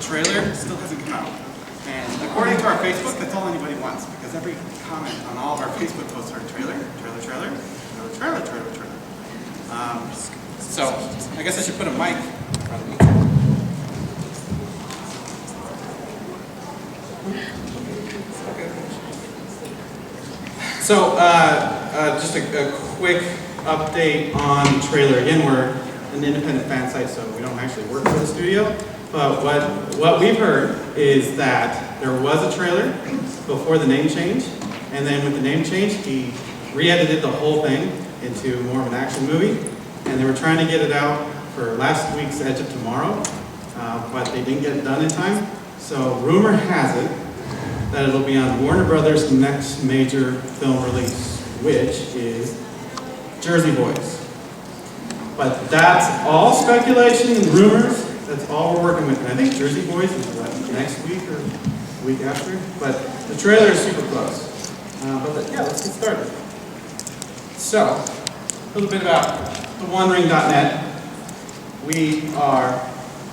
trailer still hasn't come out. And according to our Facebook, that's all anybody wants, because every comment on all of our Facebook posts are trailer. So I guess I should put a mic in front of me. So just a quick update on the trailer. Again, we're an independent fan site, so we don't actually work for the studio. But what we've heard is that there was a trailer before the name change, and then with the name change, he re-edited the whole thing into more of an action movie. And they were trying to get it out for last week's Edge of Tomorrow, but they didn't get it done in time. So rumor has it that it'll be on Warner Brothers' next major film release, which is Jersey Boys. But that's all speculation and rumors. That's all we're working with. And I think Jersey Boys is what, next week or the week after? But the trailer is super close. Yeah, let's get started. So, a little bit about theonering.net. We are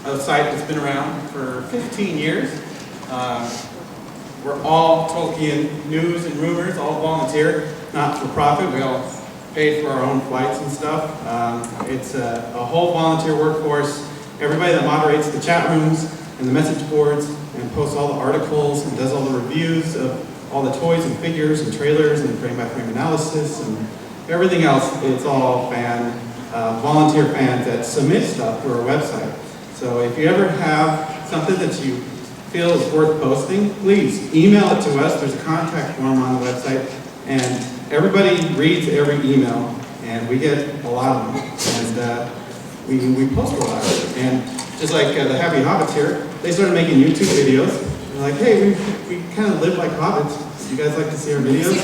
a site that's been around for 15 years. We're all Tolkien news and rumors, all volunteer, not for profit. We all pay for our own flights and stuff. It's a whole volunteer workforce. Everybody that moderates the chat rooms and the message boards and posts all the articles and does all the reviews of all the toys and figures and trailers and frame-by-frame analysis and everything else, it's all volunteer fans that submit stuff to our website. So if you ever have something that you feel is worth posting, please email it to us. There's a contact form on the website, and everybody reads every email, and we get a lot of them, and we post a lot of it. And just like the Happy Hobbits here, they started making YouTube videos. They're like, hey, we kind of live like hobbits. You guys like to see our videos?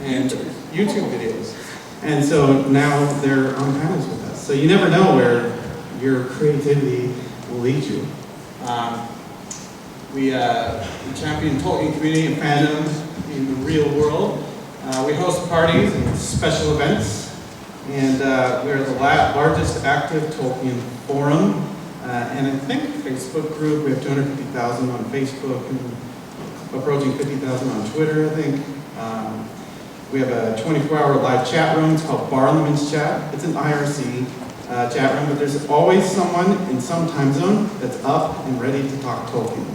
And YouTube videos. And so now they're on panels with us. So you never know where your creativity will lead you. We champion Tolkien community and fandom in the real world. We host parties and special events. And we're the largest active Tolkien forum. And I think Facebook group, we have 250,000 on Facebook and approaching 50,000 on Twitter, I think. We have a 24-hour live chat room. It's called Barlaman's Chat. It's an IRC chat room, but there's always someone in some time zone that's up and ready to talk Tolkien.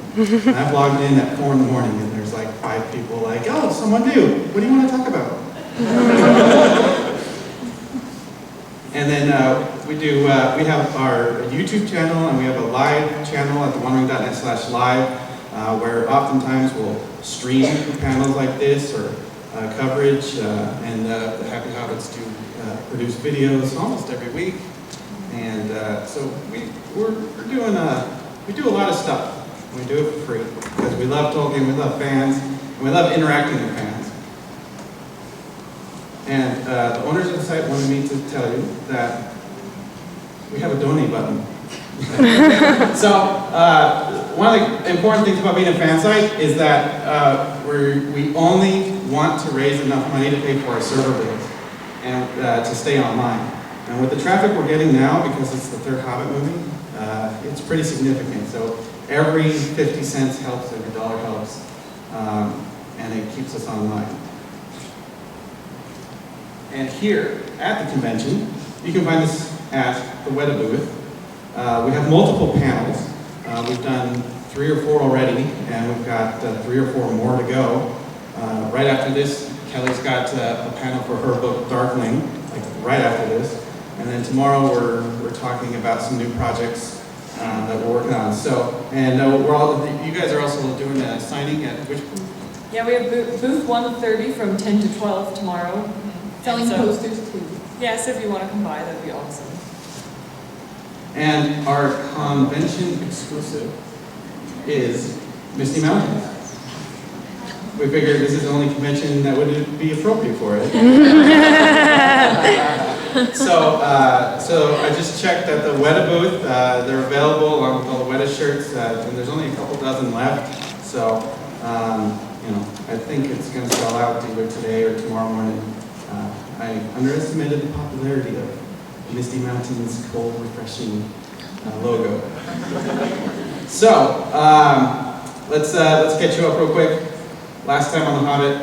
And I've logged in at 4 in the morning, and there's like 5 people like, oh, someone new. What do you want to talk about? And then we have our YouTube channel, and we have a live channel at theonering.net/live, where oftentimes we'll stream panels like this or coverage, and the Happy Hobbits do produce videos almost every week, and so we do a lot of stuff. We do it for free because we love Tolkien, we love fans, and we love interacting with fans. And the owners of the site wanted me to tell you that we have a donate button. So one of the important things about being a fan site is that we only want to raise enough money to pay for our server bills and to stay online. And with the traffic we're getting now, because it's the third Hobbit movie, it's pretty significant. So every 50 cents helps, every dollar helps, and it keeps us online. And here at the convention, you can find us at the Weta booth. We have multiple panels. We've done 3 or 4 already, and we've got 3 or 4 more to go. Right after this, Kelly's got a panel for her book, Darkling, like right after this. And then tomorrow we're talking about some new projects that we're working on. So, and you guys are also doing a signing at which booth? Yeah, we have booth 130 from 10 to 12 tomorrow. Selling posters too. Yeah, so if you want to come by, that'd be awesome. And our convention exclusive is Misty Mountains. We figured this is the only convention that would be appropriate for it. So I just checked at the Weta booth. They're available along with all the Weta shirts, and there's only a couple dozen left. So, I think it's going to sell out either today or tomorrow morning. I underestimated the popularity of Misty Mountains' cold, refreshing logo. So, let's catch you up real quick. Last time on The Hobbit,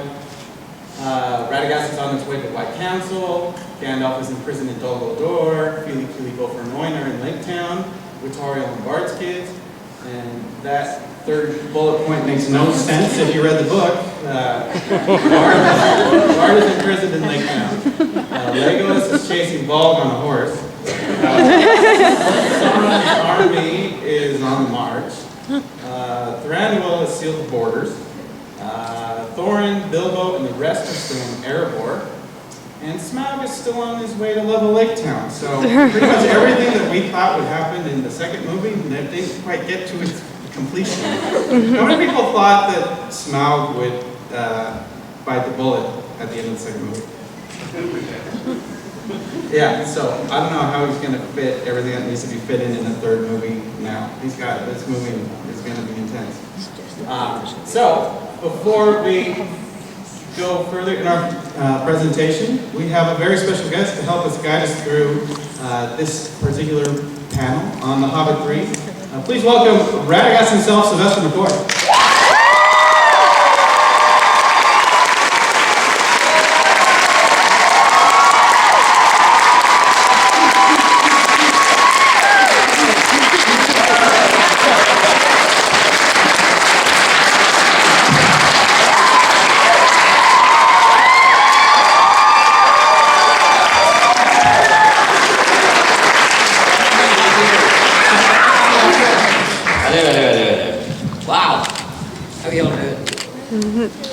Radagast is on his way to White Council, Gandalf is imprisoned in Dol Guldur, Fili Kili Gopher and Oin are in Lake Town, with Tauriel and Bard's kids, and that third bullet point makes no sense if you read the book. Bard is imprisoned in Lake Town. Legolas is chasing Bolg on a horse. Sauron's army is on the march. Thranduil has sealed the borders. Thorin, Bilbo, and the rest are still in Erebor. And Smaug is still on his way to Level Lake Town. So pretty much everything that we thought would happen in the second movie, that didn't quite get to its completion. How many people thought that Smaug would bite the bullet at the end of the second movie? Yeah, so I don't know how he's going to fit everything that needs to be fit in the third movie now. He's got it. This movie is going to be intense. So before we go further in our presentation, we have a very special guest to help us guide us through this particular panel on The Hobbit 3. Please welcome Radagast himself, Sylvester McCoy.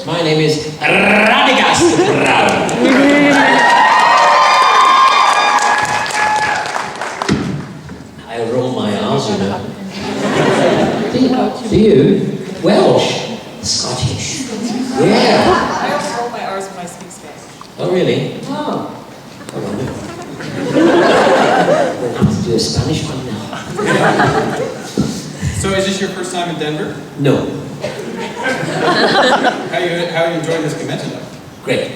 My name is Radagast Brown. I roll my R's, you know. Do you? Welsh? Scottish? Yeah. I also roll my R's when I speak Spanish. Oh, really? Oh. I wonder. We'll have to do a Spanish one now. So is this your first time in Denver? No. How are you enjoying this convention though? Great.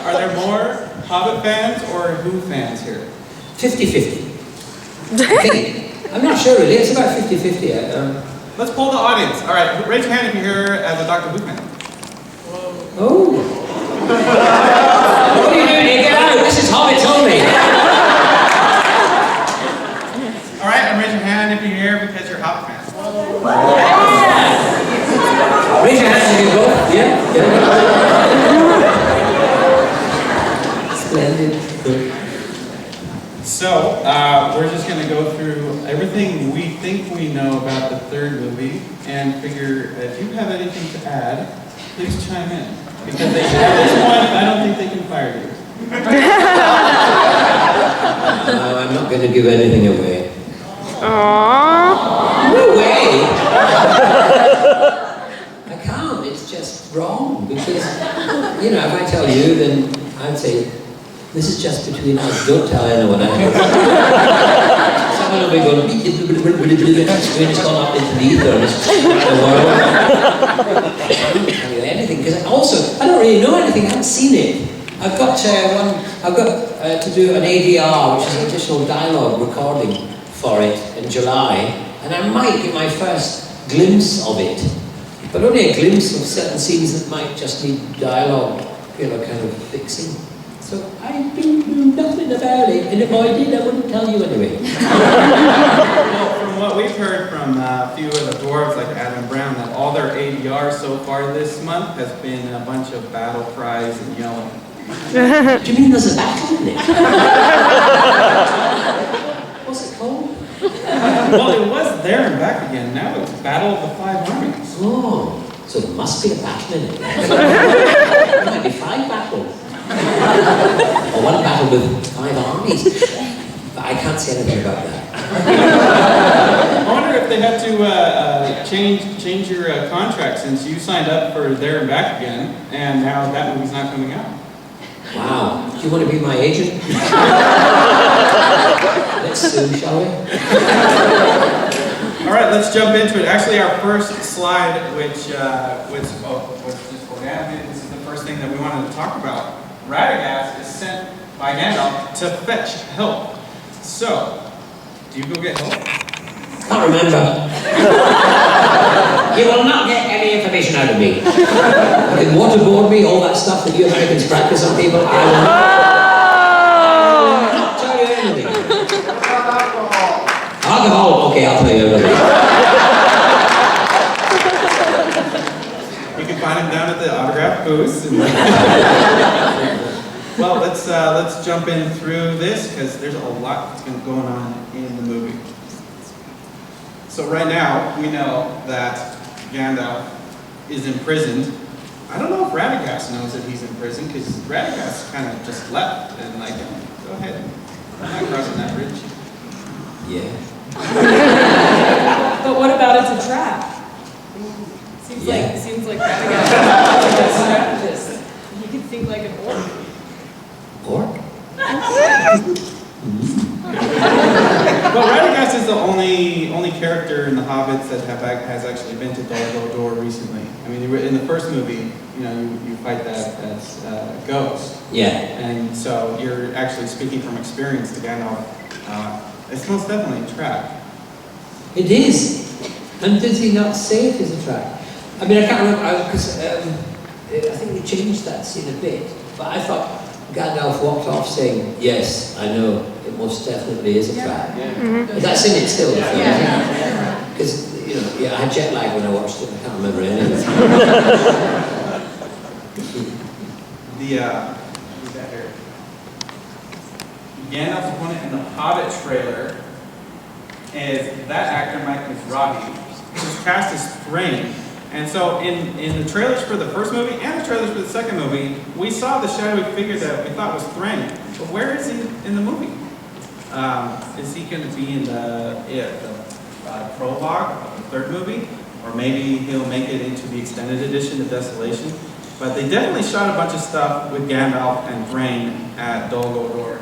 Are there more Hobbit fans or Who fans here? 50-50. I think. I'm not sure really, it's about 50-50. Let's poll the audience. All right, raise your hand if you're here as a Doctor Who fan. Oh. What are you doing here? Get out! This is Hobbit only. All right, and raise your hand if you're here because you're Hobbit fans. Raise your hands if you go. Yeah. Splendid. So, we're just going to go through everything we think we know about the third movie and figure if you have anything to add, please chime in. Because at this point, I don't think they can fire you. No, I'm not going to give anything away. Aww. No way! I can't, it's just wrong. Because, you know, if I tell you, then I'd say, this is just between us, don't tell anyone else. Someone will be going, it's gone up into the ether and it's the world. I don't tell you anything, because I don't really know anything, I haven't seen it. I've got to do an ADR, which is an additional dialogue recording for it in July, and I might get my first glimpse of it, but only a glimpse of certain scenes that might just need dialogue, kind of fixing. So I don't know nothing about it, and if I did, I wouldn't tell you anyway. Well, from what we've heard from a few of the dwarves like Adam Brown, that all their ADR so far this month has been a bunch of battle cries and yelling. Do you mean there's a battle in it? What's it called? Well, it was There and Back Again. Now it's Battle of the Five Armies. Oh, so there must be a battle in it. There might be 5 battles. Or 1 battle with 5 armies. But I can't say anything about that. I wonder if they have to change your contract since you signed up for There and Back Again, and now that movie's not coming out. Wow. Do you want to be my agent? Let's sue, shall we? All right, let's jump into it. Actually, our first slide, which just for Gandalf, this is the first thing that we wanted to talk about. Radagast is sent by Gandalf to fetch help. So, do you go get help? Can't remember. You will not get any information out of me. You can waterboard me, all that stuff that you Americans practice on people. I will not tell you anything. Alcohol? Okay, I'll tell you everything. You can find him down at the autograph booths. Well, let's jump in through this because there's a lot that's been going on in the movie. So right now we know that Gandalf is imprisoned. I don't know if Radagast knows that he's in prison because Radagast kind of just left and like, go ahead, I'm not crossing that bridge. Yeah. But what about it's a trap? Seems like Radagast is a strategist. He can think like an orc. Orc? Well, Radagast is the only character in the Hobbits that has actually been to Dol Guldur recently. I mean, in the first movie, you fight that ghost. Yeah. And so you're actually speaking from experience to Gandalf. It's most definitely a trap. It is. And did he not say it is a trap? I mean, I can't remember, because I think they changed that scene a bit. But I thought Gandalf walked off saying, yes, I know, it most definitely is a trap. Yeah. That's in it still. Yeah. Because, I had jet lag when I watched it, I can't remember any of it. Who's that here? Gandalf's opponent in the Hobbit trailer is that actor, Mike Mizrahi, who's cast as Thrain. And so in the trailers for the first movie and the trailers for the second movie, we saw the shadowy figure that we thought was Thrain. But where is he in the movie? Is he going to be in the prologue of the third movie? Or maybe he'll make it into the extended edition of Desolation? But they definitely shot a bunch of stuff with Gandalf and Thrain at Dol Guldur.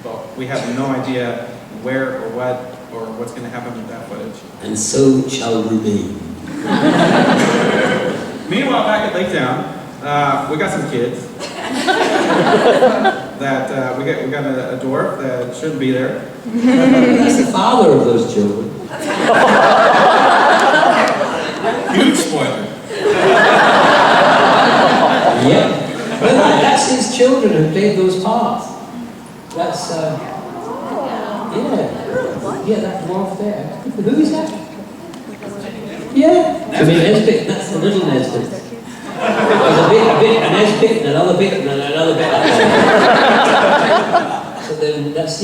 But we have no idea where or what's going to happen with that footage. And so shall remain. Meanwhile, back at Lake Town, we got some kids. That we got a dwarf that shouldn't be there. He's the father of those children. Huge spoiler. Yep. Well, that's his children who played those parts. That's yeah, that dwarf there. Who is that? Yeah. I mean, Nesbit, that's the little Nesbit. There's a Nesbit, and another bit, and another bit. So then that's,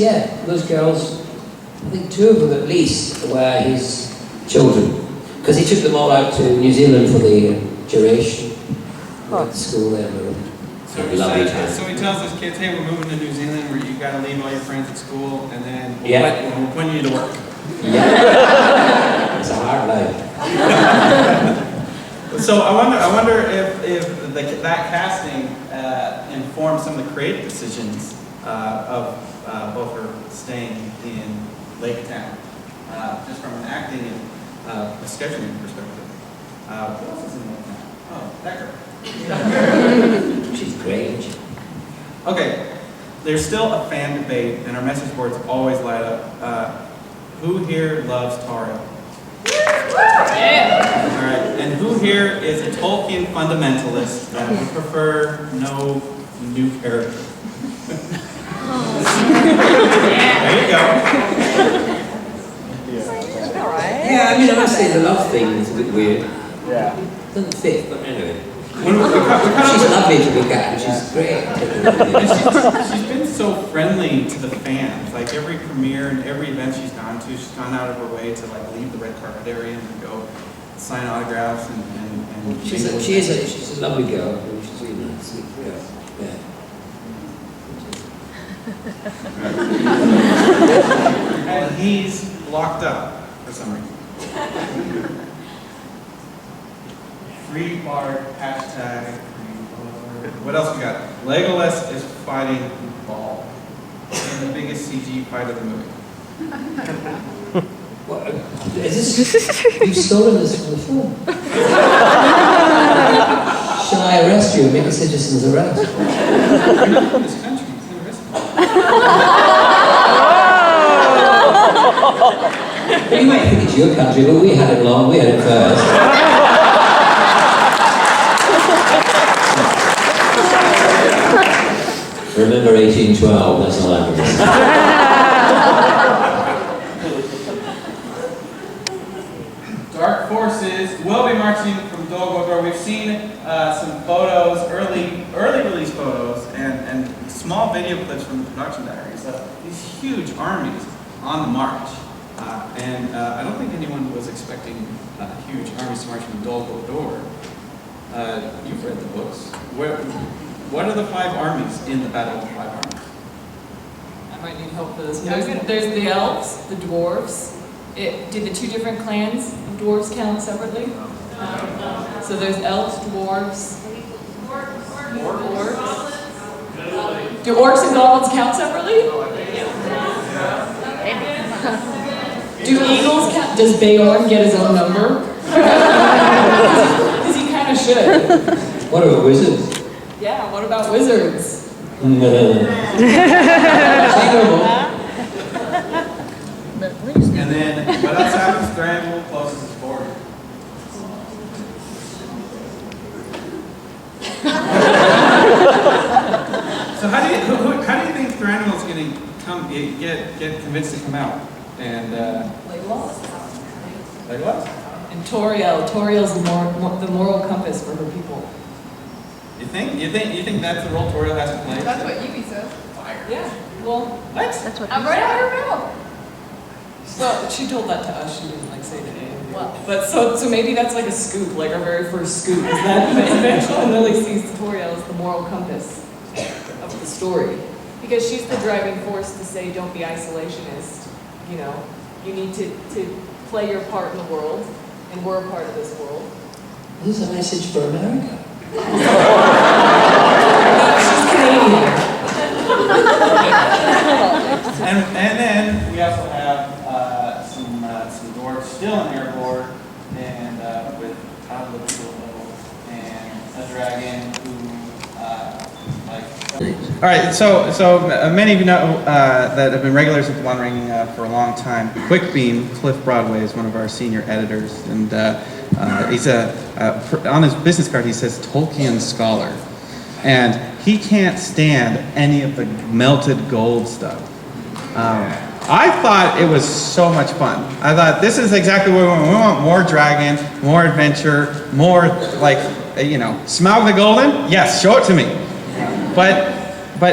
those girls, I think 2 of them at least were his children. Because he took them all out to New Zealand for the duration. Went to school there. So he tells his kids, hey, we're moving to New Zealand where you got to leave all your friends at school, and then we'll put you to work. Yeah. It's a hard life. So I wonder if that casting informed some of the creative decisions of both her staying in Lake Town, just from an acting and a scheduling perspective. What else is in Lake Town? Oh, that girl. She's great. Okay, there's still a fan debate, and our message boards always light up. Who here loves Taro? Yeah. All right, and who here is a Tolkien fundamentalist that would prefer no new character? There you go. Yeah, I mean, I must say the love thing is a bit weird. Yeah. Doesn't fit, but anyway. She's lovely to look at, and she's great. She's been so friendly to the fans. Like every premiere and every event she's gone to, she's gone out of her way to like leave the red carpet area and go sign autographs and she's a lovely girl. She's really nice. Yeah. And he's locked up for some reason. Free Bard, hashtag Free Bard. What else we got? Legolas is fighting Ball in the biggest CG fight of the movie. What, is this, you've stolen this from the film. Shall I arrest you and make a citizen's arrest? You're not in this country, you can't arrest me. You might think it's your country, but we had it long, we had it first. Remember 1812, that's all I remember. Dark Forces will be marching from Dol Guldur. We've seen some photos, early release photos, and small video clips from the production diaries of these huge armies on the march. I don't think anyone was expecting huge armies to march from Dol Guldur. You've read the books. What are the 5 armies in the Battle of the 5 Armies? I might need help for this. There's the elves, the dwarves. Did the 2 different clans of dwarves count separately? So there's elves, dwarves, orcs. Do orcs and goblins count separately? Do eagles count? Does Beorn get his own number? Because he kind of should. What about wizards? Yeah, what about wizards? And then, what else happens? Thranduil closes his border. So how do you think Thranduil's going to get convinced to come out? And like what? And Toriel's the moral compass for her people. You think that's the role Toriel has to play? That's what Yubi says. Yeah. Well, What? That's what I'm right out her mouth. well, she told that to us. She didn't like say it to anyone. Well. But so maybe that's like a scoop, like our very first scoop, is that eventually Lily sees Toriel as the moral compass of the story. Because she's the driving force to say, don't be isolationist. You know, you need to play your part in the world, and we're a part of this world. This is a message for America. She's Canadian. And then we also have some dwarves still in airborne, and with top of the level, and a dragon who All right, so many of you know that have been regulars at The One Ring for a long time. Quickbeam, Cliff Broadway, is one of our senior editors, and he's on his business card he says Tolkien scholar, and he can't stand any of the melted gold stuff. I thought it was so much fun. I thought this is exactly what we want. We want more dragon, more adventure, more Smaug the Golden. Yes, show it to me. But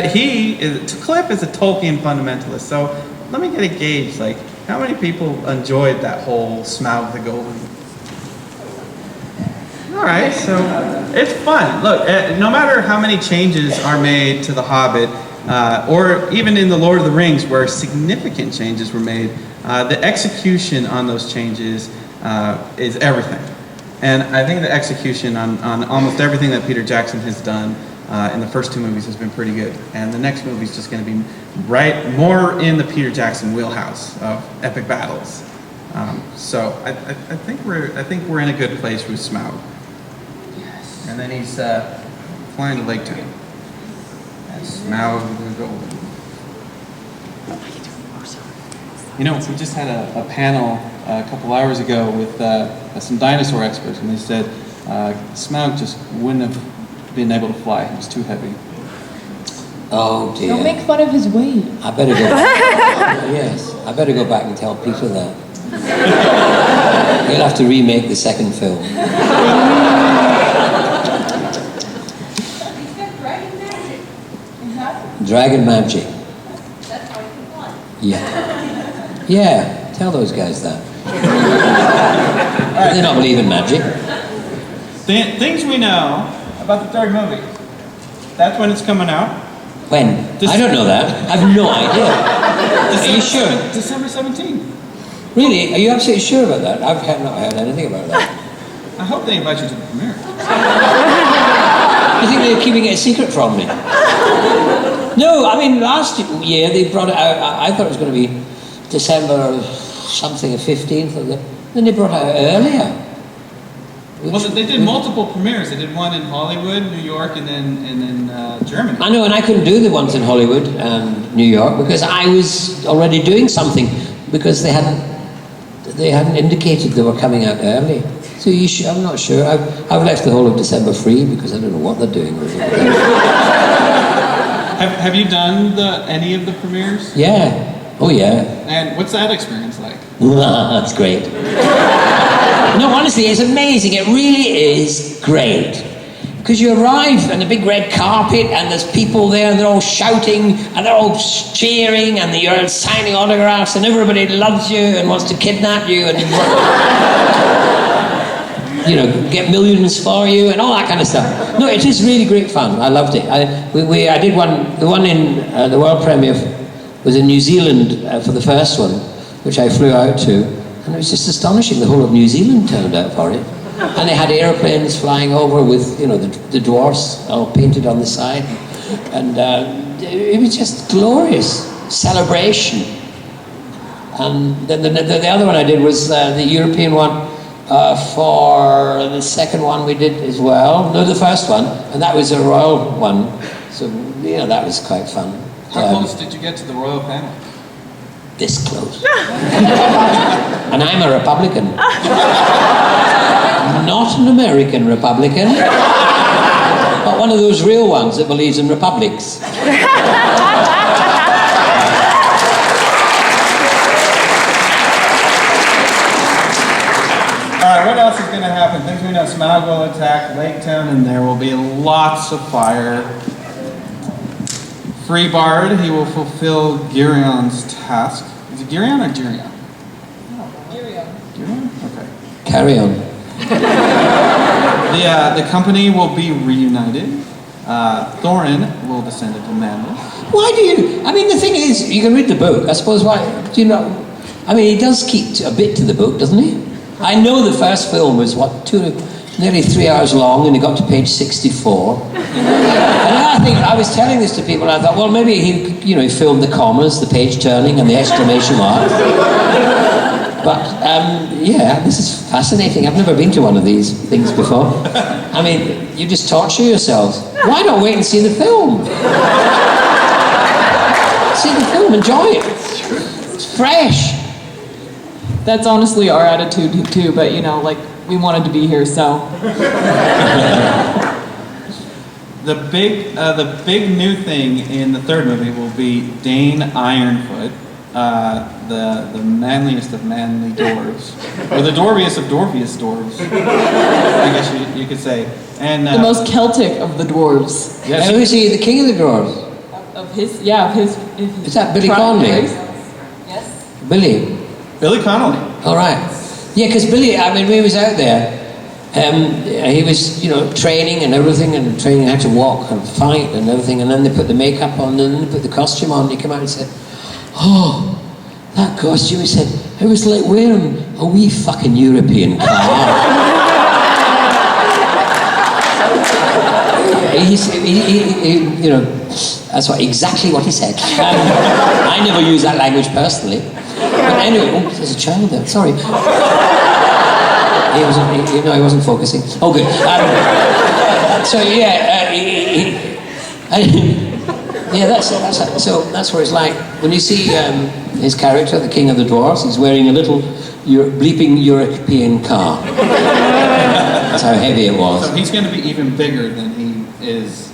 Cliff is a Tolkien fundamentalist. So let me get a gauge. Like, how many people enjoyed that whole Smaug the Golden? All right, so it's fun. Look, no matter how many changes are made to The Hobbit, or even in The Lord of the Rings, where significant changes were made, the execution on those changes is everything. And I think the execution on almost everything that Peter Jackson has done in the first two movies has been pretty good. And the next movie is just going to be more in the Peter Jackson wheelhouse of epic battles. So I think we're in a good place with Smaug. Yes. And then he's flying to Lake Town. Smaug the Golden. You know, we just had a panel a couple hours ago with some dinosaur experts, and they said Smaug just wouldn't have been able to fly. He was too heavy. Oh dear. Don't make fun of his weight. I better go. Yes, I better go back and tell Peter that. He'll have to remake the second film. Dragon magic. That's how you can fly. Yeah. Yeah, tell those guys that. They don't believe in magic. Things we know about the third movie. That's when it's coming out. When? I don't know that. I have no idea. Are you sure? December 17th. Really? Are you absolutely sure about that? I've not heard anything about that. I hope they invite you to the premiere. You think they're keeping it a secret from me? No, I mean, last year they brought it out, I thought it was going to be December something, 15th, then they brought it out earlier. Well, they did multiple premieres. They did one in Hollywood, New York, and then Germany. I know, and I couldn't do the ones in Hollywood and New York because I was already doing something because they hadn't they hadn't indicated they were coming out early. So I'm not sure. I've left the whole of December free because I don't know what they're doing with it. Have you done any of the premieres? Yeah. Oh yeah. And what's that experience like? That's great. No, honestly, it's amazing. It really is great. Because you arrive on the big red carpet and there's people there and they're all shouting and they're all cheering and you're signing autographs and everybody loves you and wants to kidnap you and get millions for you and all that kind of stuff. No, it is really great fun. I loved it. I did the one in the world premiere was in New Zealand for the first one, which I flew out to, and it was just astonishing. The whole of New Zealand turned out for it. And they had airplanes flying over with, the dwarfs all painted on the side. And it was just glorious celebration. And then the other one I did was the European one for the second one we did as well. No, the first one, and that was a royal one. So, that was quite fun. How close did you get to the royal panel? This close. And I'm a Republican. Not an American Republican, but one of those real ones that believes in republics. Alright, what else is going to happen? Things we know. Smaug will attack Lake Town and there will be lots of fire. Free Bard, he will fulfill Girion's task. Is it Girion or Girion? Girion. Girion? Okay. Carry on. The company will be reunited. Thorin will descend into madness. Why do you... I mean, the thing is, you can read the book. I suppose why... Do you know... I mean, he does keep a bit to the book, doesn't he? I know the first film was, nearly 3 hours long, and he got to page 64. And I was telling this to people, and I thought, well, maybe he filmed the commas, the page turning, and the exclamation marks. But, this is fascinating. I've never been to one of these things before. I mean, you just torture yourselves. Why not wait and see the film? See the film, enjoy it. It's fresh. That's honestly our attitude too, but we wanted to be here, so. The big new thing in the third movie will be Dane Ironfoot, the manliest of manly dwarves, or the dwarviest of dwarfiest dwarves, I guess you could say. And the most Celtic of the dwarves. Yes. Who is he? The king of the dwarves? Of his, yeah, of his. Is that Billy Connolly? Yes. Billy Connolly. All right. Yeah, because Billy, I mean, we was out there. He was, training and everything, and training how to walk and fight and everything. And then they put the makeup on, and then they put the costume on. And he came out and said, "Oh, that costume," he said, "it was like wearing a wee fucking European car." That's exactly what he said. I never use that language personally. But anyway, there's a child there. Sorry. He wasn't focusing. Oh, good. That's what it's like. When you see his character, the King of the Dwarves, he's wearing a little bleeping European car. That's how heavy it was. So he's going to be even bigger than he is.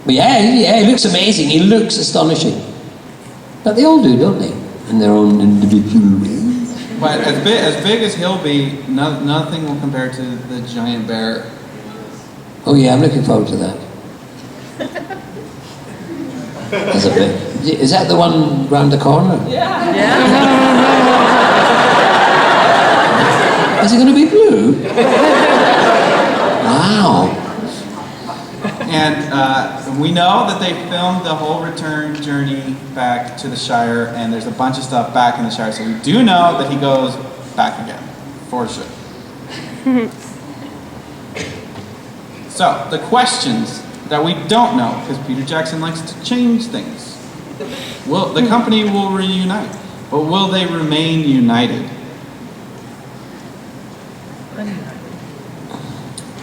But he looks amazing. He looks astonishing. But they all do, don't they? In their own individual ways. But as big as he'll be, nothing will compare to the giant bear. Oh yeah, I'm looking forward to that. That's a bit. Is that the one round the corner? Yeah. Is it going to be blue? Wow. And we know that they filmed the whole return journey back to the Shire, and there's a bunch of stuff back in the Shire, so we do know that he goes back again, for sure. So, the questions that we don't know, because Peter Jackson likes to change things. The company will reunite, but will they remain united?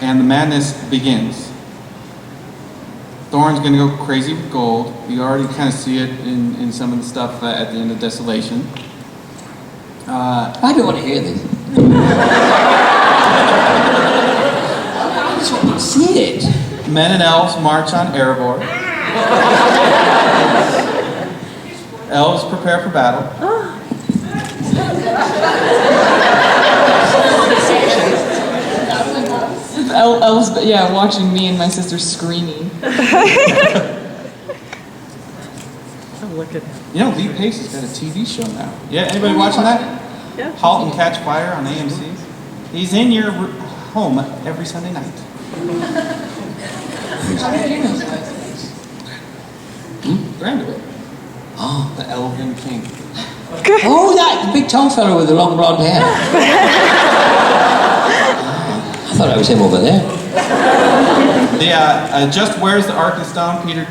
And the madness begins. Thorin's going to go crazy with gold. You already kind of see it in some of the stuff at the end of Desolation. I don't want to hear this. I just want to see it. Men and elves march on Erebor. Elves prepare for battle. Elves, yeah, watching me and my sister screaming. Look at You know, Lee Pace has got a TV show now. Yeah, anybody watching that? Yeah. Halt and Catch Fire on AMC. He's in your home every Sunday night. Granddaughter. Oh. The Elven King. Oh, that big tall fellow with the long blonde hair. I thought I was him over there. Just where's the Ark of Stone? Peter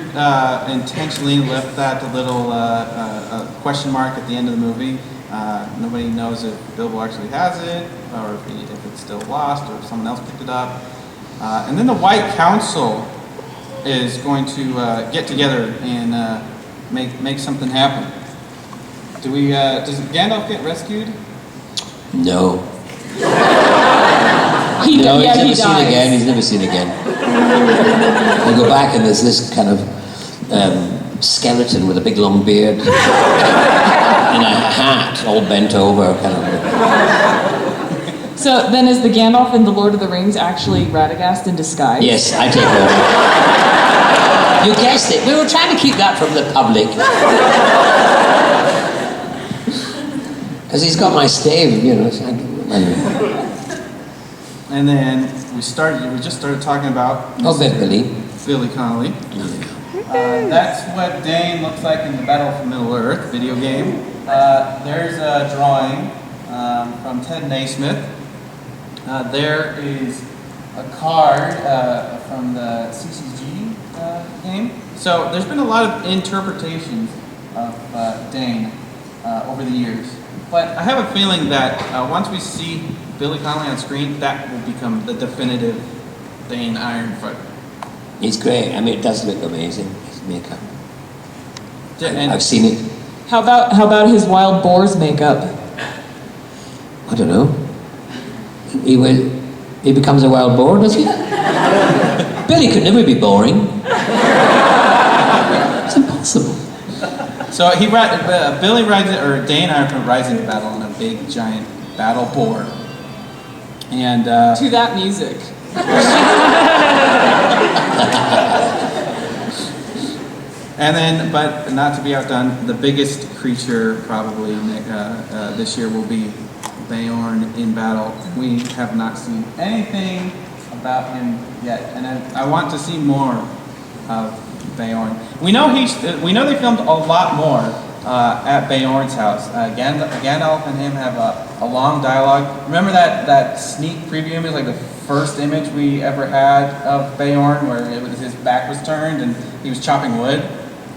intentionally left that little question mark at the end of the movie. Nobody knows if Bilbo actually has it, or if it's still lost, or if someone else picked it up. And then the White Council is going to get together and make something happen. Does Gandalf get rescued? No. He No, he's never he seen dies. again. He's never seen again. I go back and there's this kind of skeleton with a big long beard and a hat all bent over, kind of. So then is the Gandalf in The Lord of the Rings actually Radagast in disguise? Yes, I take over. You guessed it. We were trying to keep that from the public. Because he's got my stave, you know. So anyway. And then we just started talking about Oh, Billy. Billy Connolly. That's what Dane looks like in the Battle for Middle-earth video game. There's a drawing from Ted Naismith. There is a card from the CCG game. So there's been a lot of interpretations of Dane over the years. But I have a feeling that once we see Billy Connolly on screen, that will become the definitive Dane Ironfoot. He's great. I mean, it does look amazing, his makeup. And I've seen it. How about his wild boar's makeup? I don't know. He becomes a wild boar, does he? Billy could never be boring. It's impossible. so Billy rides it, or Dane Ironfoot rides into battle on a big giant battle boar. And To that music. and then, but not to be outdone, the biggest creature probably this year will be Beorn in battle. We have not seen anything about him yet, and I want to see more of Beorn. We know they filmed a lot more at Beorn's house. Gandalf and him have a long dialogue. Remember that sneak preview image, like the first image we ever had of Beorn, where his back was turned and he was chopping wood?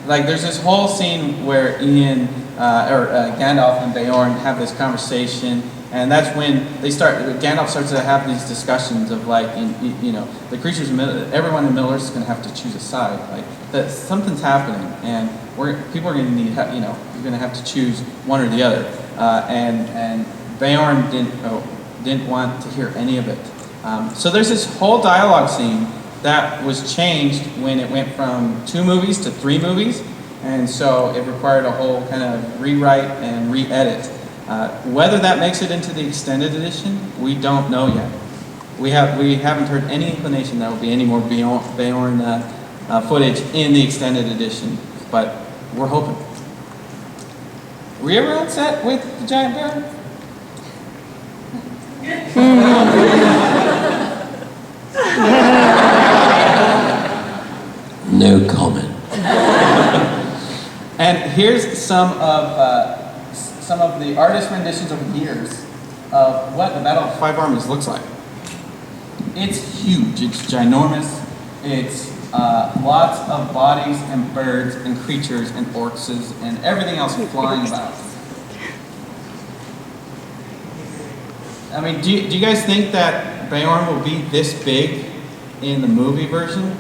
Like, there's this whole scene where Gandalf and Beorn have this conversation, and that's when Gandalf starts to have these discussions of, like, the creatures, everyone in Middle-earth is going to have to choose a side. Like, that something's happening, and people are going to need, you're going to have to choose one or the other. And Beorn didn't want to hear any of it. So there's this whole dialogue scene that was changed when it went from 2 movies to 3 movies, and so it required a whole kind of rewrite and re-edit. Whether that makes it into the extended edition, we don't know yet. We haven't heard any inclination there will be any more Beorn footage in the extended edition, but we're hoping. Were you ever on set with the giant bear? No comment. And here's some of the artist renditions over the years of what the Battle of 5 Armies looks like. It's huge. It's ginormous. It's lots of bodies and birds and creatures and orcs and everything else flying about. I mean, do you guys think that Beorn will be this big in the movie version?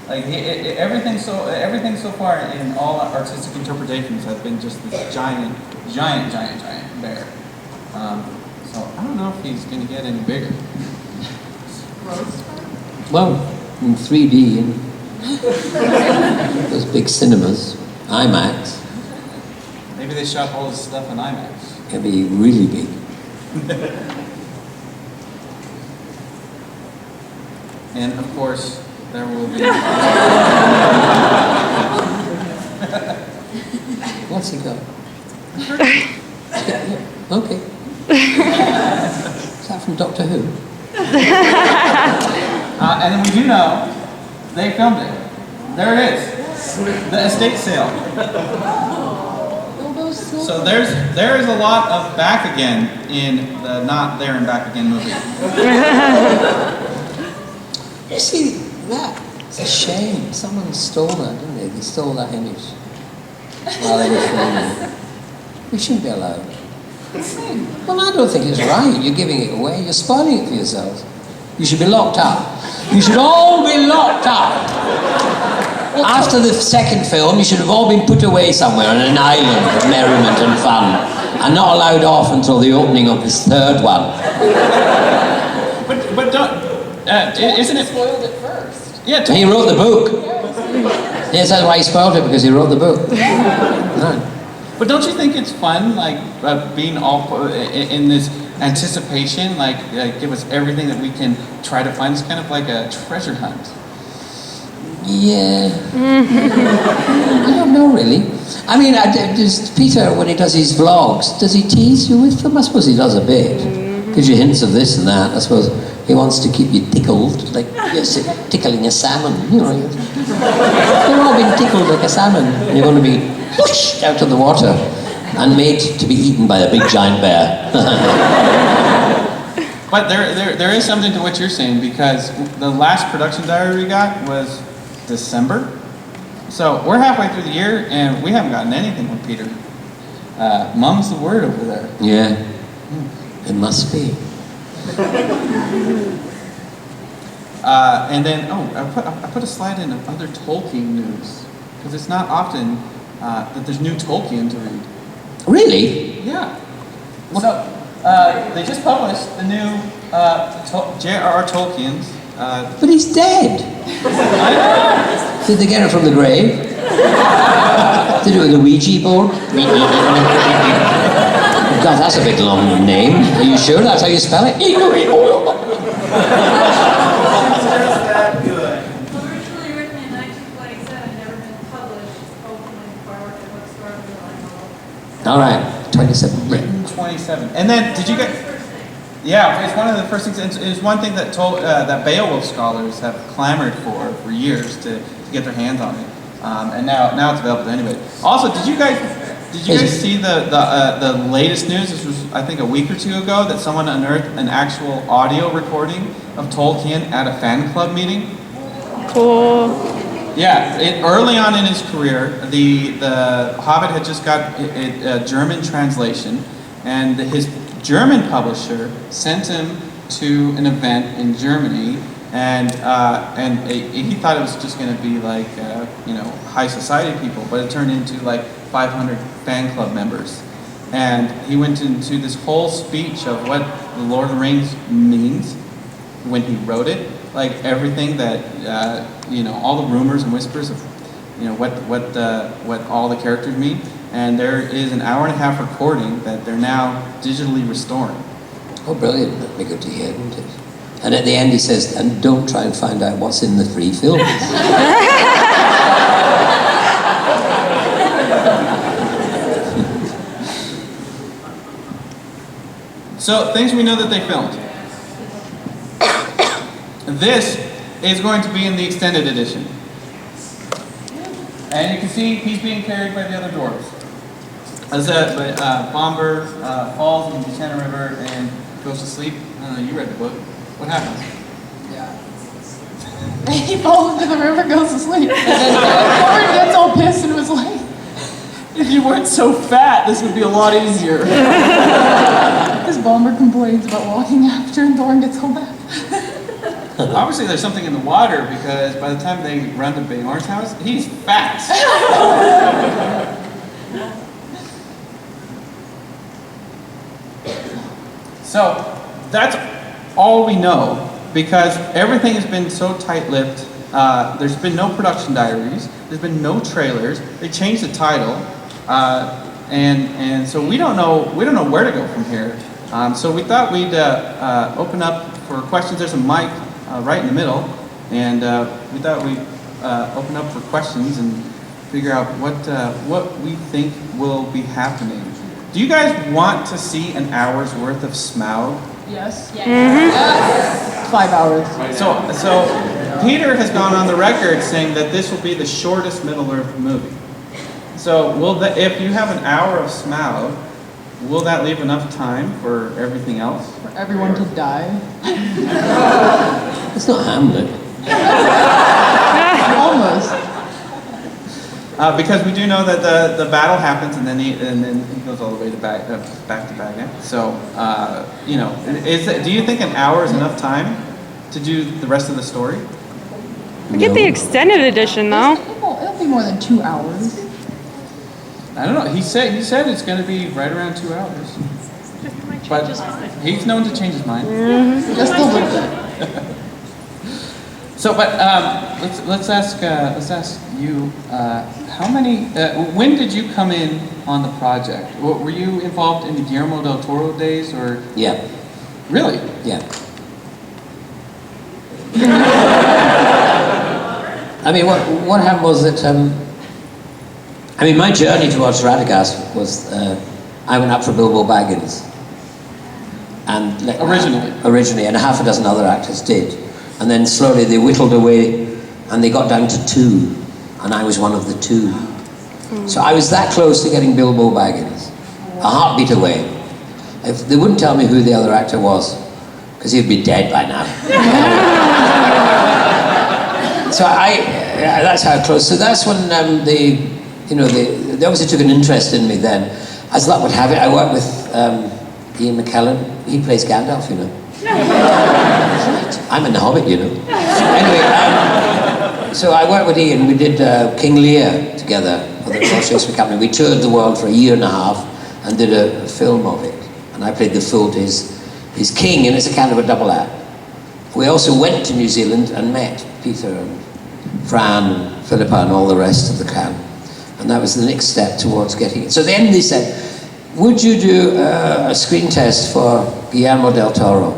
Like everything so far in all artistic interpretations has been just this giant bear. So I don't know if he's going to get any bigger. Well, in 3D, in those big cinemas, IMAX, Maybe they shot all this stuff in IMAX. can be really big. And of course, there will be. What's he got? Okay. Is that from Doctor Who? And then we do know they filmed it. There it is. The estate sale. So there is a lot of back again in the Not There and Back Again movie. You see, it's a shame. Someone stole that, didn't they? They stole that image while they were filming. We shouldn't be allowed. Well, I don't think it's right. You're giving it away. You're spoiling it for yourselves. You should be locked up. You should all be locked up. After the second film, you should have all been put away somewhere on an island of merriment and fun, and not allowed off until the opening of this third one. But don't, isn't it? Spoiled it first. Yeah. He wrote the book. Yes, that's why he spoiled it, because he wrote the book. Right. But don't you think it's fun, like being all in this anticipation, like give us everything that we can try to find? It's kind of like a treasure hunt. Yeah. I don't know, really. I mean, does Peter, when he does his vlogs, does he tease you with them? I suppose he does a bit. Gives you hints of this and that. I suppose he wants to keep you tickled, like you're tickling a salmon. You know, you've all been tickled like a salmon, and you're going to be pushed out of the water and made to be eaten by a big giant bear. But there is something to what you're saying, because the last production diary we got was December. So we're halfway through the year and we haven't gotten anything from Peter. Mum's the word over there. Yeah, it must be. And then, I put a slide in of other Tolkien news, because it's not often that there's new Tolkien to read. Really? Yeah. So, they just published the new J.R.R. Tolkien's. But he's dead. Did they get it from the grave? Did they do it with a Ouija board? God, that's a big long name. Are you sure that's how you spell it? Originally written in 1927, never been published. It's Tolkien part of what started the novel. All right, 27. Written 27. And then, did you get? Yeah, it's one of the first things. It's one thing that that Beowulf scholars have clamored for years to get their hands on it, and now it's available to anybody. Also, did you guys see the latest news? This was, I think, a week or two ago, that someone unearthed an actual audio recording of Tolkien at a fan club meeting. Cool. Yeah, early on in his career, the Hobbit had just got a German translation, and his German publisher sent him to an event in Germany, and he thought it was just going to be like high society people, but it turned into like 500 fan club members, and he went into this whole speech of what the Lord of the Rings means when he wrote it, like everything that all the rumors and whispers of what all the characters mean. And there is an hour-and-a-half recording that they're now digitally restoring. Oh, brilliant. That'd be good to hear, wouldn't it? And at the end he says, and don't try and find out what's in the free films. So, things we know that they filmed. This is going to be in the extended edition. And you can see he's being carried by the other dwarves. As Bomber falls into the Shannon River and goes to sleep. I don't know, you read the book. What happens? He falls into the river, goes to sleep. And then Thorin gets all pissed and was like, if you weren't so fat, this would be a lot easier. Because Bomber complains about walking after, and Thorin gets all mad. Obviously, there's something in the water because by the time they run to Bayorn's house, he's fat. So that's all we know because everything has been so tight-lipped. There's been no production diaries. There's been no trailers. They changed the title, and so we don't know where to go from here. So we thought we'd open up for questions. There's a mic right in the middle, and we thought we'd open up for questions and figure out what we think will be happening. Do you guys want to see an hour's worth of Smaug? Yes. Yes. 5 hours. So Peter has gone on the record saying that this will be the shortest Middle-earth movie. So if you have an hour of Smaug, will that leave enough time for everything else? For everyone to die. It's not Hamlet. Almost. Because we do know that the battle happens and then he goes all the way to back to Baghdad. So do you think an hour is enough time to do the rest of the story? We get the extended edition though. It'll be more than 2 hours. I don't know. He said it's going to be right around 2 hours. But he's known to change his mind. Just a little bit. So, but let's ask you. How many? When did you come in on the project? Were you involved in the Guillermo del Toro days, or? Yeah. Really? Yeah. I mean, what happened was that, my journey towards Radagast was, I went up for Bilbo Baggins. And Originally, and half a dozen other actors did. And then slowly they whittled away, and they got down to 2, and I was one of the 2. So I was that close to getting Bilbo Baggins, a heartbeat away. If they wouldn't tell me who the other actor was, because he'd be dead by now. So that's how close. So that's when they obviously took an interest in me then. As luck would have it, I worked with Ian McKellen. He plays Gandalf, you know. I'm in The Hobbit, you know. Anyway, so I worked with Ian. We did King Lear together for the Royal Shakespeare Company. We toured the world for a year and a half and did a film of it. And I played the fool to his king, and it's a kind of a double act. We also went to New Zealand and met Peter and Fran and Philippa and all the rest of the clan. And that was the next step towards getting it. So at the end they said, would you do a screen test for Guillermo del Toro?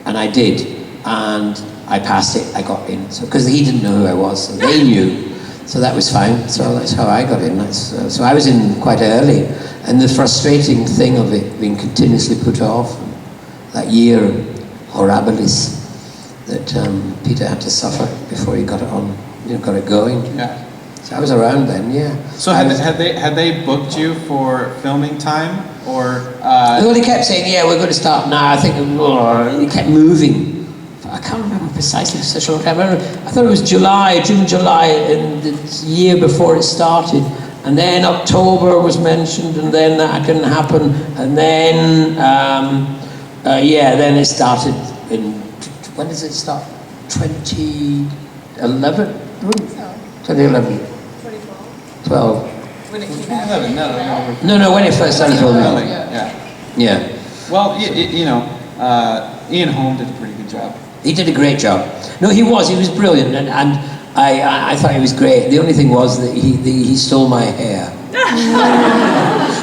And I did. And I passed it, I got in. So because he didn't know who I was, so they knew. So that was fine. So that's how I got in. So I was in quite early. And the frustrating thing of it being continuously put off, that year horribilis that Peter had to suffer before he got it on, got it going. Yeah. So I was around then, yeah. So had they booked you for filming time, or? Well, they kept saying, yeah, we're going to start now. I think it kept moving. I can't remember precisely for such a long time. I thought it was June, July, in the year before it started. And then October was mentioned, and then that didn't happen. And then, then it started in, when does it start? 2011? 2011. 12. When it came out. No, when it first started filming. Yeah. Well, Ian Holm did a pretty good job. He did a great job. No, he was brilliant, and I thought he was great. The only thing was that he stole my hair.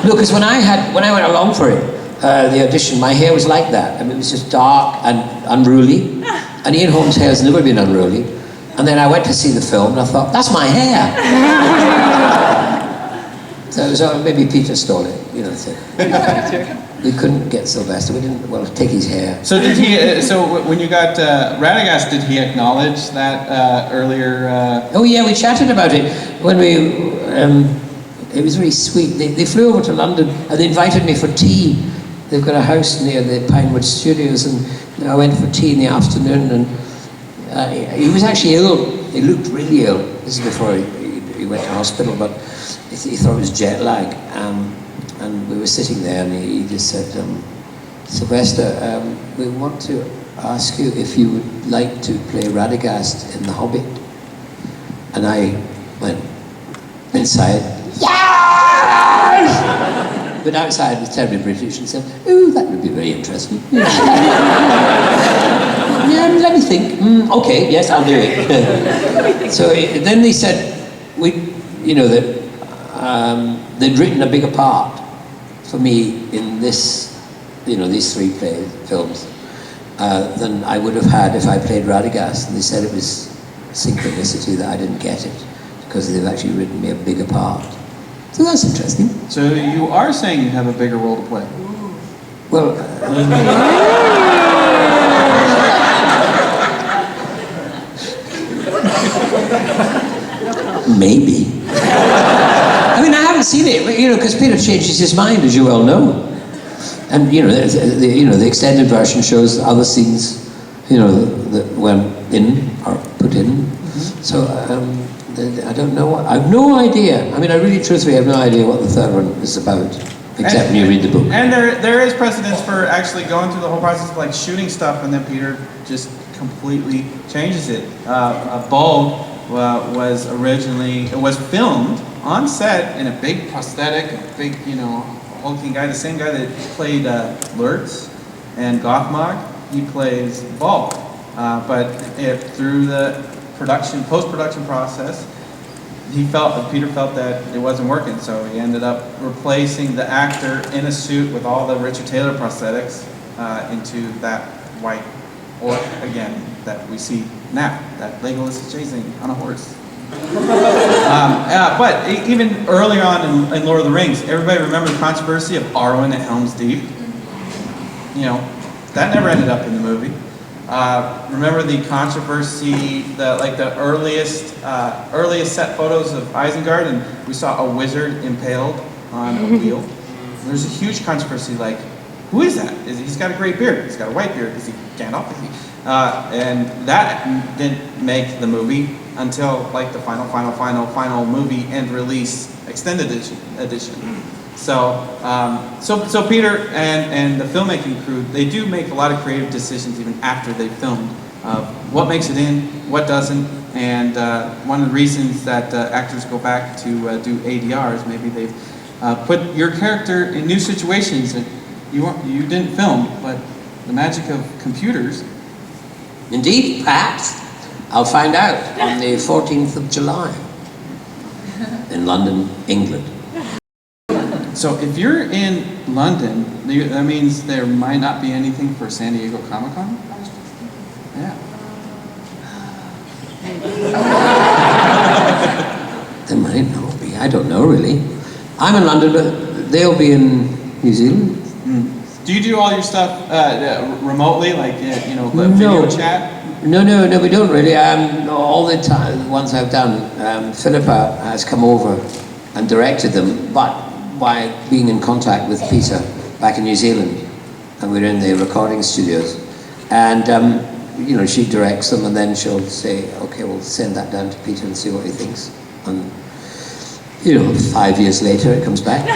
No, because when I went along for it, the audition, my hair was like that. I mean, it was just dark and unruly. And Ian Holm's hair has never been unruly. And then I went to see the film, and I thought, that's my hair. So maybe Peter stole it, So. We couldn't get Sylvester. We didn't take his hair. So did he? So when you got Radagast, did he acknowledge that earlier? Oh yeah, we chatted about it when we. It was very sweet. They flew over to London and they invited me for tea. They've got a house near the Pinewood Studios, and I went for tea in the afternoon. And he was actually ill. He looked really ill. This is before he went to hospital, but he thought it was jet lag. And we were sitting there, and he just said, Sylvester, we want to ask you if you would like to play Radagast in The Hobbit. And I went inside, yes! But outside was terribly British and said, oh, that would be very interesting. Yeah, let me think. Okay, yes, I'll do it. So then they said, that they'd written a bigger part for me in this, these three films than I would have had if I played Radagast. And they said it was synchronicity that I didn't get it because they've actually written me a bigger part. So that's interesting. So you are saying you have a bigger role to play? Well, maybe. I mean, I haven't seen it, because Peter changes his mind, as you well know. And the extended version shows other scenes, that went in or put in. So I don't know what. I have no idea. I mean, I really, truthfully, have no idea what the third one is about, except when you read the book. And there is precedence for actually going through the whole process of like shooting stuff, and then Peter just completely changes it. Bulb was filmed on set in a big prosthetic, a big hulking guy, the same guy that played Lurtz and Gothmog. He plays Bulb, but through the post-production process, Peter felt that it wasn't working, so he ended up replacing the actor in a suit with all the Richard Taylor prosthetics into that white orc again that we see now, that Legolas is chasing on a horse. But even earlier on in Lord of the Rings, everybody remembers the controversy of Arwen at Helm's Deep. That never ended up in the movie. Remember the controversy, the earliest set photos of Isengard, and we saw a wizard impaled on a wheel. There's a huge controversy, like, who is that? He's got a great beard. He's got a white beard. Is he Gandalf? And that didn't make the movie until like the final movie and release extended edition. So Peter and the filmmaking crew, they do make a lot of creative decisions even after they've filmed. What makes it in, what doesn't, and one of the reasons that actors go back to do ADR is maybe they've put your character in new situations that you didn't film, but the magic of computers. Indeed, perhaps. I'll find out on the 14th of July in London, England. So if you're in London, that means there might not be anything for San Diego Comic-Con? Yeah. There might not be. I don't know, really. I'm in London, but they'll be in New Zealand. Do you do all your stuff remotely, like video chat? No, we don't really. All the time, the ones I've done, Philippa has come over and directed them, but by being in contact with Peter back in New Zealand, and we're in the recording studios, and she directs them, and then she'll say, okay, we'll send that down to Peter and see what he thinks, and 5 years later it comes back.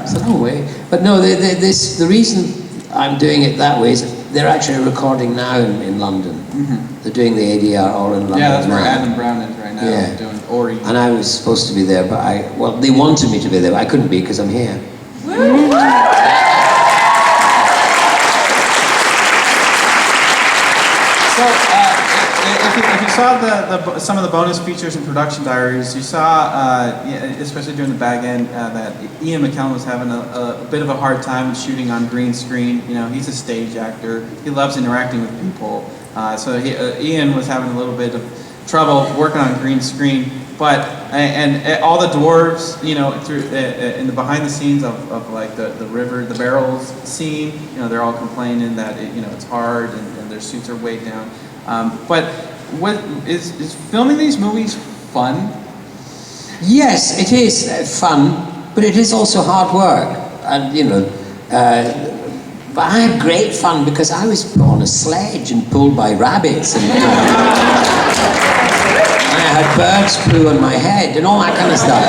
So no way. But no, the reason I'm doing it that way is they're actually recording now in London. Mm-hmm. They're doing the ADR all in London. Yeah, that's where Adam Brown is right now, doing Ori. And I was supposed to be there, but they wanted me to be there, but I couldn't be because I'm here. So, if you saw some of the bonus features and production diaries, you saw, especially during the back end, that Ian McKellen was having a bit of a hard time shooting on green screen. He's a stage actor. He loves interacting with people. So Ian was having a little bit of trouble working on green screen. But and all the dwarves, through in the behind the scenes of like the river, the barrels scene, they're all complaining that it's hard and their suits are weighed down. But what is filming these movies fun? Yes, it is fun, but it is also hard work, and but I had great fun because I was put on a sledge and pulled by rabbits, and I had birds flew on my head and all that kind of stuff.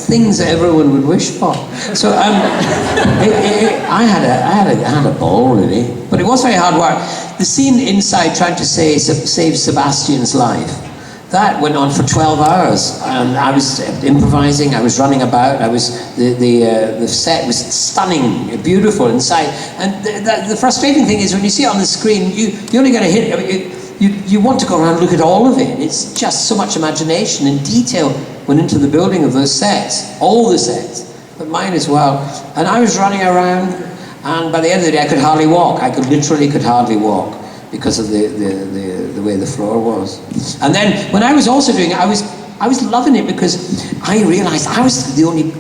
Things that everyone would wish for. So I had a ball really, but it was very hard work. The scene inside trying to save Sebastian's life, that went on for 12 hours, and I was improvising. I was running about. The set was stunning, beautiful inside. And the frustrating thing is when you see it on the screen, you only get a hit. You want to go around and look at all of it. It's just so much imagination and detail went into the building of those sets, all the sets, but mine as well. And I was running around, and by the end of the day, I could hardly walk. I literally could hardly walk because of the way the floor was. And then when I was also doing it, I was loving it because I realized I was the only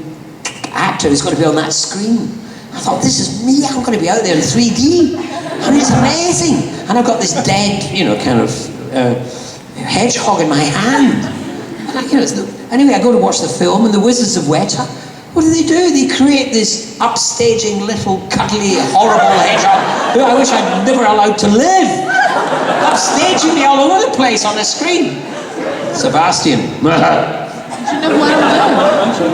actor who's going to be on that screen. I thought, this is me, I'm going to be out there in 3D. And it's amazing. And I've got this dead, kind of hedgehog in my hand. Anyway, I go to watch the film, and the Wizards of Weta, what do? They create this upstaging little cuddly, horrible hedgehog who I wish I'd never allowed to live. Upstaging me all over the place on the screen. Sebastian. You shouldn't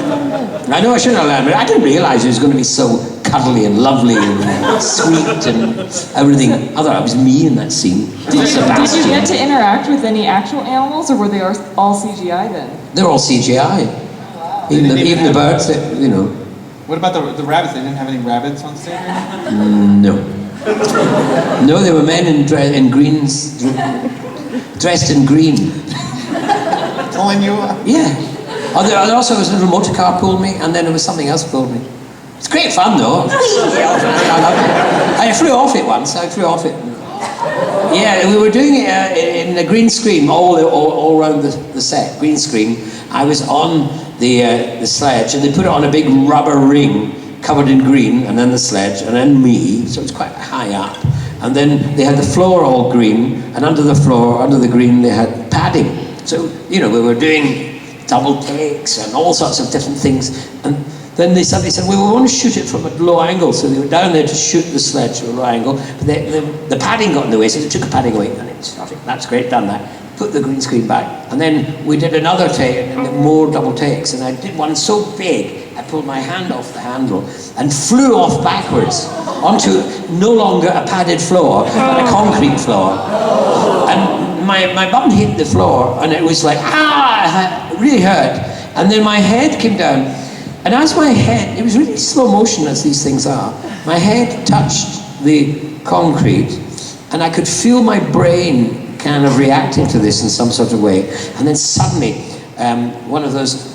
have let him live. I know I shouldn't have let him, but I didn't realize it was going to be so cuddly and lovely and sweet and everything. I thought it was me in that scene. Did you get to interact with any actual animals, or were they all CGI then? They're all CGI. Wow. Even the birds, What about the rabbits? They didn't have any rabbits on stage? No. No, they were men in greens, dressed in green. Pulling you up? Yeah. There also was a little motor car pulled me, and then there was something else pulled me. It's great fun though. I flew off it once. Yeah, we were doing it in a green screen all around the set. Green screen. I was on the sledge, and they put it on a big rubber ring covered in green, and then the sledge, and then me. So it was quite high up. And then they had the floor all green, and under the floor, under the green, they had padding. So we were doing double takes and all sorts of different things. And then they suddenly said, we want to shoot it from a low angle. So they were down there to shoot the sledge at a low angle. But the padding got in the way, so they took the padding away. And that's great, done that. Put the green screen back. And then we did another take, and more double takes. And I did one so big, I pulled my hand off the handle and flew off backwards onto no longer a padded floor, but a concrete floor. And my bum hit the floor, and it was like, it really hurt. And then my head came down, and as my head, it was really slow motion as these things are, my head touched the concrete, and I could feel my brain kind of reacting to this in some sort of way. And then suddenly, one of those,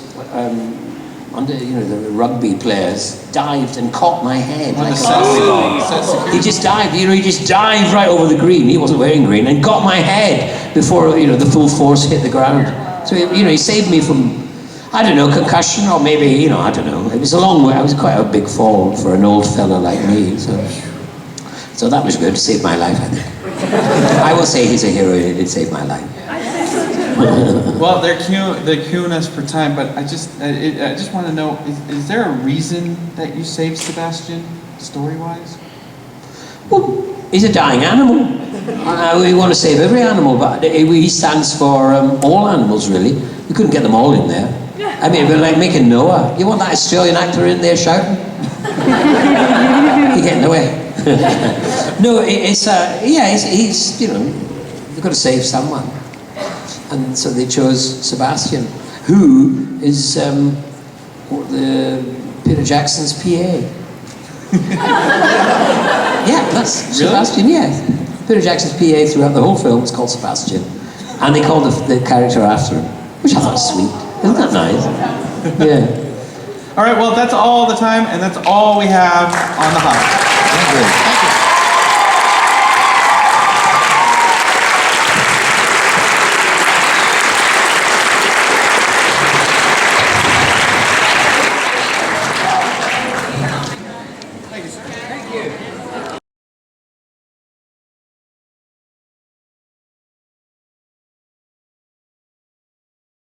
the rugby players dived and caught my head like a volleyball. He just dived, he just dived right over the green. He wasn't wearing green, and got my head before the full force hit the ground. So he saved me from, I don't know, concussion, or maybe I don't know. It was a long way. It was quite a big fall for an old fella like me. So that was good. Saved my life, I think. I will say he's a hero. He did save my life. Well, they're queuing us for time, but I just want to know: is there a reason that you saved Sebastian, story-wise? Well, he's a dying animal. We want to save every animal, but he stands for all animals, really. We couldn't get them all in there. I mean, we're like making Noah. You want that Australian actor in there shouting? He get in the way. No, he's they've got to save someone. And so they chose Sebastian, who is Peter Jackson's PA. Yeah, that's really? Sebastian, yes. Peter Jackson's PA throughout the whole film is called Sebastian. And they called the character after him, which I thought was sweet. Isn't that nice? Yeah. All right, well, that's all the time, and that's all we have on the Hobbit.